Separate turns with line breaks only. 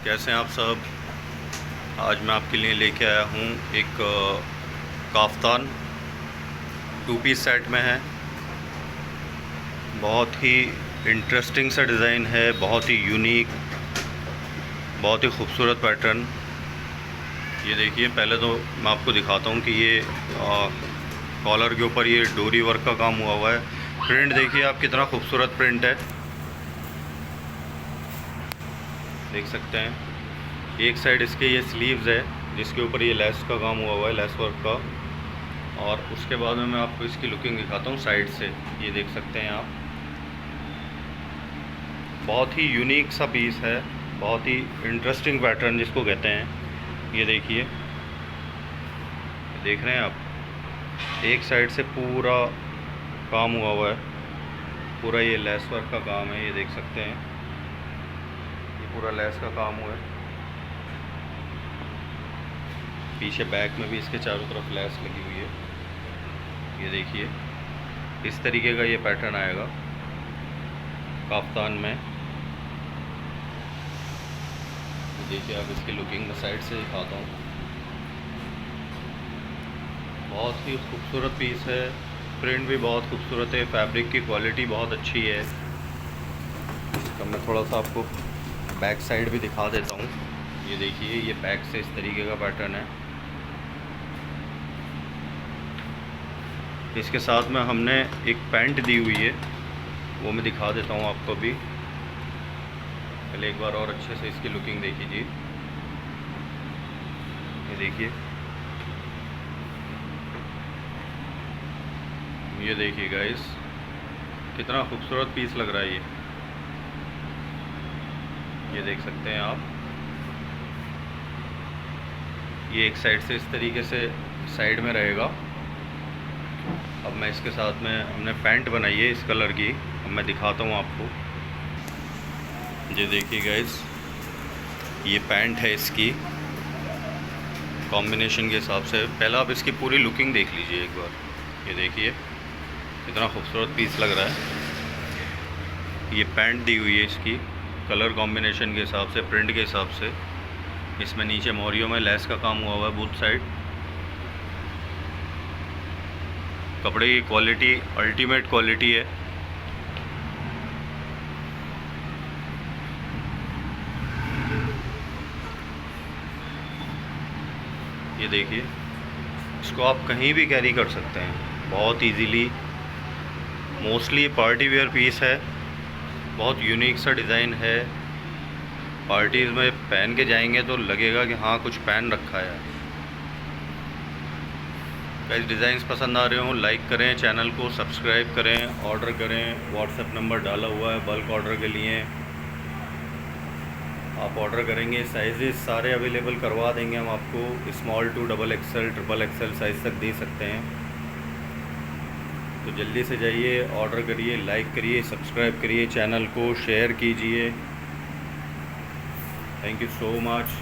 कैसे हैं आप सब। आज मैं आपके लिए लेके आया हूँ एक काफ्तान 2 पीस सेट में है। बहुत ही इंटरेस्टिंग सा डिज़ाइन है, बहुत ही यूनिक, बहुत ही खूबसूरत पैटर्न। ये देखिए, पहले तो मैं आपको दिखाता हूँ कि ये कॉलर के ऊपर ये डोरी वर्क का काम हुआ हुआ है। प्रिंट देखिए आप, कितना खूबसूरत प्रिंट है, देख सकते हैं। एक साइड इसके ये स्लीव्स है जिसके ऊपर ये लेस का काम हुआ हुआ है, लेस वर्क का। और उसके बाद में मैं आपको इसकी लुकिंग दिखाता हूँ साइड से। ये देख सकते हैं आप, बहुत ही यूनिक सा पीस है, बहुत ही इंटरेस्टिंग पैटर्न जिसको कहते हैं। ये देखिए, देख रहे हैं आप, एक साइड से पूरा काम हुआ हुआ है, पूरा ये लेस वर्क का काम है। ये देख सकते हैं, ये पूरा लेस का काम हुआ है। पीछे बैक में भी इसके चारों तरफ लेस लगी हुई है। ये देखिए, इस तरीके का ये पैटर्न आएगा काफ्तान में। देखिए आप, इसकी लुकिंग मैं साइड से दिखाता हूँ। बहुत ही खूबसूरत पीस है, प्रिंट भी बहुत खूबसूरत है, फैब्रिक की क्वालिटी बहुत अच्छी है। इसका मैं थोड़ा सा आपको बैक साइड भी दिखा देता हूँ। ये देखिए, ये बैक से इस तरीके का पैटर्न है। इसके साथ में हमने एक पैंट दी हुई है, वो मैं दिखा देता हूँ आपको भी। पहले एक बार और अच्छे से इसकी लुकिंग देख लीजिए। ये देखिए, ये देखिए गाइस, कितना खूबसूरत पीस लग रहा है ये देख सकते हैं आप। ये एक साइड से इस तरीके से साइड में रहेगा। अब मैं इसके साथ में, हमने पैंट बनाई है इस कलर की, अब मैं दिखाता हूँ आपको। ये देखिए गाइस, ये पैंट है इसकी कॉम्बिनेशन के हिसाब से। पहले आप इसकी पूरी लुकिंग देख लीजिए एक बार। ये देखिए, कितना खूबसूरत पीस लग रहा है। ये पैंट दी हुई है इसकी कलर कॉम्बिनेशन के हिसाब से, प्रिंट के हिसाब से। इसमें नीचे मोरियों में लेस का काम हुआ हुआ है बोथ साइड। कपड़े की क्वालिटी अल्टीमेट क्वालिटी है। ये देखिए, इसको आप कहीं भी कैरी कर सकते हैं बहुत easily. Mostly party wear piece है, बहुत यूनिक सा डिज़ाइन है। पार्टीज़ में पहन के जाएंगे तो लगेगा कि हाँ, कुछ पहन रखा है। गाइस, डिज़ाइंस पसंद आ रहे हो लाइक करें, चैनल को सब्सक्राइब करें, ऑर्डर करें। व्हाट्सएप नंबर डाला हुआ है बल्क ऑर्डर के लिए। आप ऑर्डर करेंगे, साइजेस सारे अवेलेबल करवा देंगे हम आपको। Small to XXL, XXL size तक दे सकते हैं। तो जल्दी से जाइए, ऑर्डर करिए, लाइक करिए, सब्सक्राइब करिए, चैनल को शेयर कीजिए। Thank you so much.